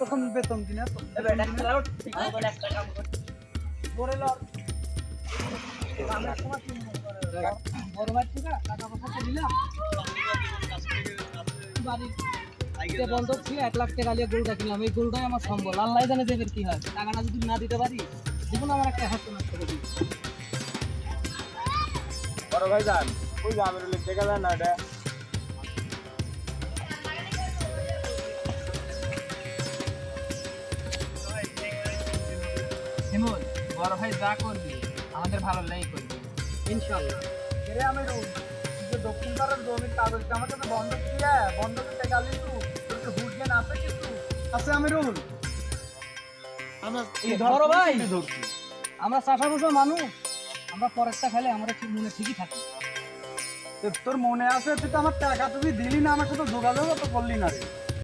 প্রথম বেতন কিনা একটা কাম কর করে লর আমার সময় কি মনে করে বড় ভাই ঠিক আছে টাকা পয়সা তো দিলাম বাড়ি তে বন্ধক ছিল 1 লাখ টাকা দিয়ে গরুটা কিনলাম এই গরুটাই আমার সম্বল আল্লাহ জানে যে এর কি হয় টাকাটা যদি না দিতে পারি জীবন আমার একটা হাত নষ্ট করে দিই বড় ভাই যান ওই গ্রামের লোক দেখা যায় না এটা শিমুল বড় ভাই যা করবি আমাদের ভালো লাগি করবি ইনশাআল্লাহ এরে আমি যে দক্ষিণ পাড়ার জমির কাগজ আমার কাছে বন্ধক দিয়ে বন্ধকে টাকা লিখু তোর কি হুট জ্ঞান আছে কিছু আছে আমি রুল আমরা এই বড় ভাই ধরছি আমরা চাষা বসা মানুষ আমরা পরেরটা খেলে আমরা ঠিক মনে ঠিকই থাকি তোর মনে আছে তুই তো আমার টাকা তুই দিলি না আমার সাথে যোগাযোগ তো করলি না রে